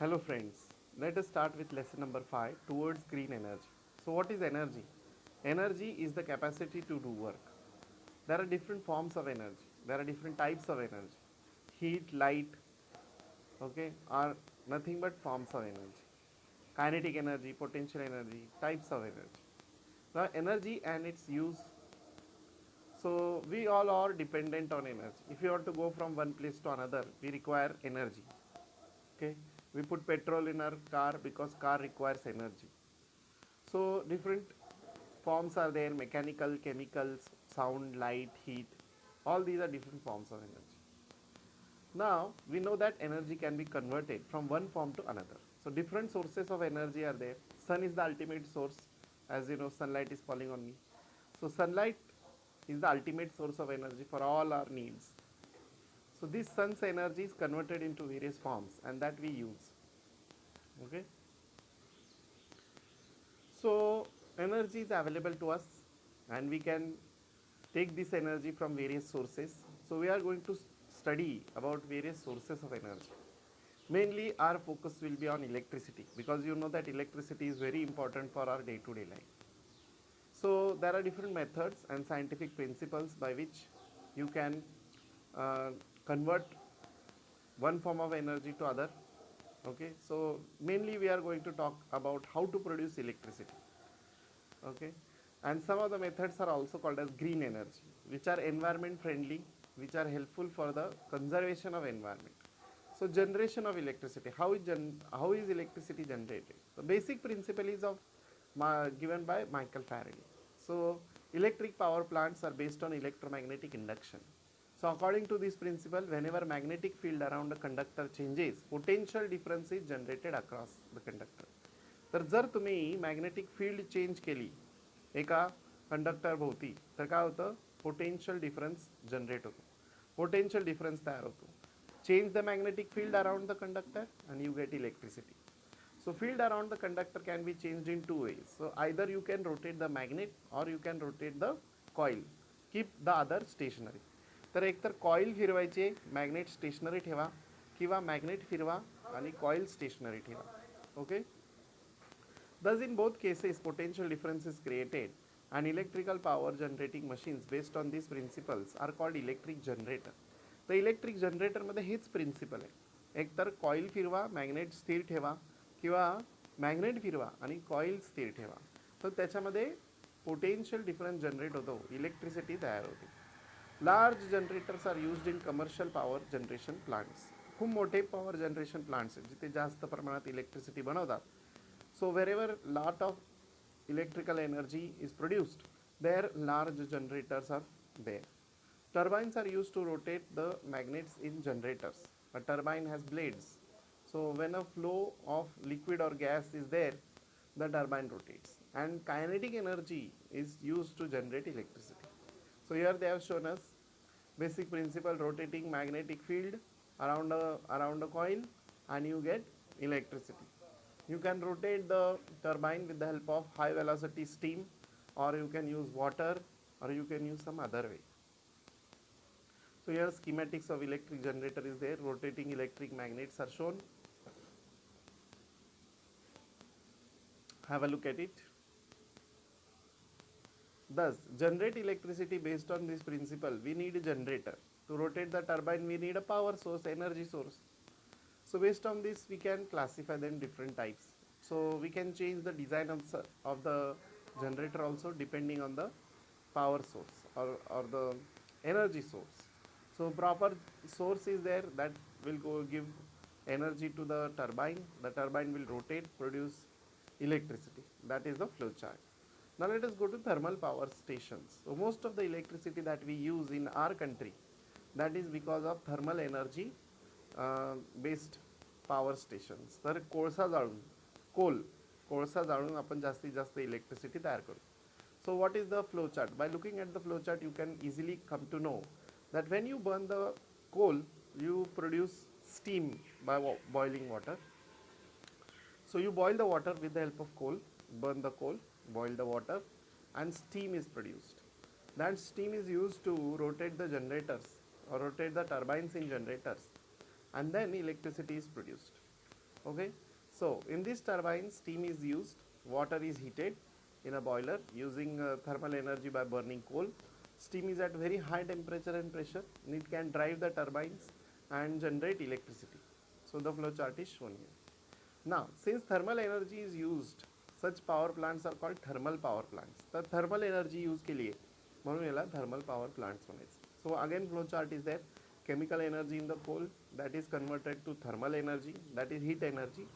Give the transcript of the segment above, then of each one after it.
Hello friends, let us start with lesson number 5 towards green energy. So what is energy? Energy is the capacity to do work. There are different forms of energy. There are different types of energy. Heat, light, okay, are nothing but forms of energy. Kinetic energy, potential energy, types of energy. Now energy and its use. So we all are dependent on energy. If you want to go from one place to another, we require energy. Okay, we put petrol in our car because car requires energy. So different forms are there: mechanical, chemicals, sound, light, heat. All these are different forms of energy. Now we know that energy can be converted from one form to another. So different sources of energy are there. Sun is the ultimate source. As you know, sunlight is falling on me. So sunlight is the ultimate source of energy for all our needs. So this sun's energy is converted into various forms and that we use. Okay. So energy is available to us and we can take this energy from various sources. So we are going to study about various sources of energy. Mainly our focus will be on electricity because you know that electricity is very important for our day-to-day life. So there are different methods and scientific principles by which you can uh, convert one form of energy to other. Okay, so mainly we are going to talk about how to produce electricity. Okay, and some of the methods are also called as green energy, which are environment friendly, which are helpful for the conservation of environment. So generation of electricity, how is electricity generated? The basic principle is of given by Michael Faraday. So electric power plants are based on electromagnetic induction. So according to this principle, whenever magnetic field around a conductor changes, potential difference is generated across the conductor. तर जर तुम्ही magnetic field change केली एका conductor भोवती तर काय होतं, potential difference generate होतो, पोटेन्शियल डिफरन्स तयार होतो. Change the magnetic field around the conductor and you get electricity. So field around the conductor can be changed in two ways. So either you can rotate the magnet or you can rotate the coil, keep the other stationary. तर एकतर coil फिरवायचे, magnet stationery ठेवा, किंवा magnet फिरवा आणि coil stationery ठेवा. Okay. Thus, in both cases, potential difference is created, and electrical power generating machines based on these principles are called electric generator. तर electric जनरेटरमध्ये हेच principal आहे. एकतर कॉईल फिरवा, magnet स्थिर ठेवा, किंवा मॅग्नेट फिरवा आणि कॉईल स्थिर ठेवा. तर त्याच्यामध्ये पोटेन्शियल डिफरन्स जनरेट होतो, इलेक्ट्रिसिटी तयार होते. Large generators are used in commercial power generation plants. खूप मोठे पॉवर जनरेशन प्लांट्स आहेत जिथे जास्त प्रमाणात इलेक्ट्रिसिटी बनवतात. So wherever lot of electrical energy is produced, there large generators are there. Turbines are used to rotate the magnets in generators. A turbine has blades. So when a flow of liquid or gas is there, the turbine rotates. And kinetic energy is used to generate electricity. So here they have shown us basic principle: rotating magnetic field around a coil and you get electricity. You can rotate the turbine with the help of high velocity steam, or you can use water, or you can use some other way. So here schematics of electric generator is there. Rotating electric magnets are shown. Have a look at it. Thus, generate electricity based on this principle, we need a generator. To rotate the turbine, we need a power source, energy source. So based on this, we can classify them different types. So we can change the design of the generator also depending on the power source or the energy source. So proper source is there that will go give energy to the turbine. The turbine will rotate, produce electricity. That is the flow chart. Now let us go to thermal power stations. So most of the electricity that we use in our country, that is because of thermal energy based power stations. तर कोळसा जाळून कोळसा जाळून आपण जास्तीत जास्त electricity तयार करू. So what is the flow chart? By looking at the flow chart you can easily come to know that when you burn the coal, you produce steam by boiling water. So you boil the water with the help of coal, burn the coal, boil the water, and steam is produced. That steam is used to rotate the generators or rotate the turbines in generators, and then electricity is produced. Okay, so in this turbine, steam is used, water is heated in a boiler using thermal energy by burning coal. Steam is at very high temperature and pressure, and it can drive the turbines and generate electricity. So the flow chart is shown here. Now, since thermal energy is used, such power plants are called thermal power plants. The thermal energy use के लिए म्हणून याला thermal power plants म्हणायचं. So again flow chart is there. Chemical energy in the coal that is converted to thermal energy, that is heat energy,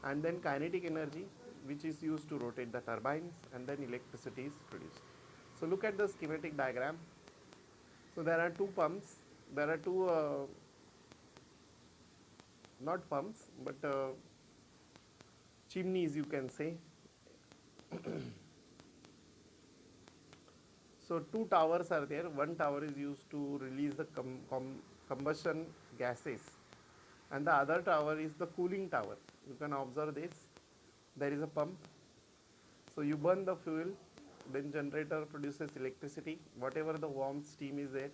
and then kinetic energy which is used to rotate the turbines, and then electricity is produced. So look at the schematic diagram. So there are two pumps. There are two not pumps but chimneys, you can say. So two towers are there. One tower is used to release the combustion gases, and the other tower is the cooling tower. You can observe this. There is a pump. So you burn the fuel, then generator produces electricity. Whatever the warm steam is there,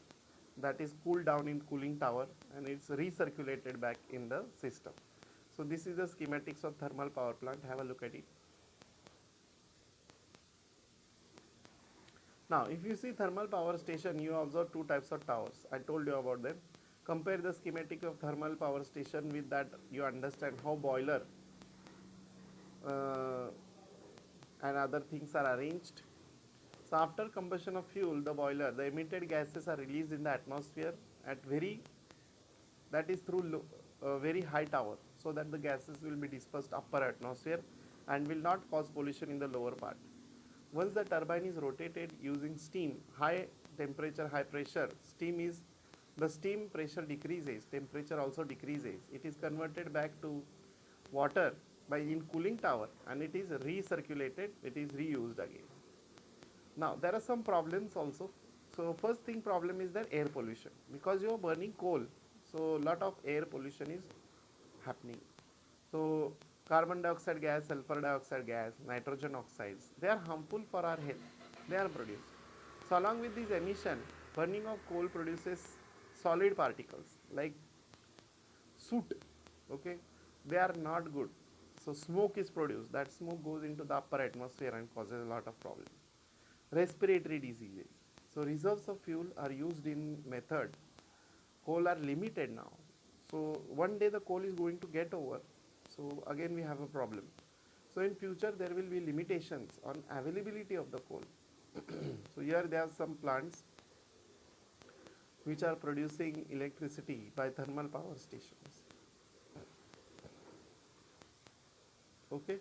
that is cooled down in cooling tower, and it's recirculated back in the system. So this is the schematics of thermal power plant. Have a look at it. Now, if you see thermal power station, you observe two types of towers. I told you about them. Compare the schematic of thermal power station with that, you understand how boiler and other things are arranged. So after combustion of fuel, the boiler, the emitted gases are released in the atmosphere at that is through very high tower, so that the gases will be dispersed upper atmosphere and will not cause pollution in the lower part. Once the turbine is rotated using steam, high temperature, high pressure, the steam pressure decreases, temperature also decreases. It is converted back to water by in cooling tower, and it is recirculated, it is reused again. Now there are some problems also. So first thing problem is that air pollution, because you are burning coal, so lot of air pollution is happening. So carbon dioxide gas, sulfur dioxide gas, nitrogen oxides, they are harmful for our health. They are produced. So along with this emission, burning of coal produces solid particles like soot. Okay, they are not good. So smoke is produced. That smoke goes into the upper atmosphere and causes a lot of problems. Respiratory diseases. So reserves of fuel are used in method. Coal are limited now. So one day the coal is going to get over. So again we have a problem. So in future there will be limitations on availability of the coal. So here there are some plants which are producing electricity by thermal power stations. Okay.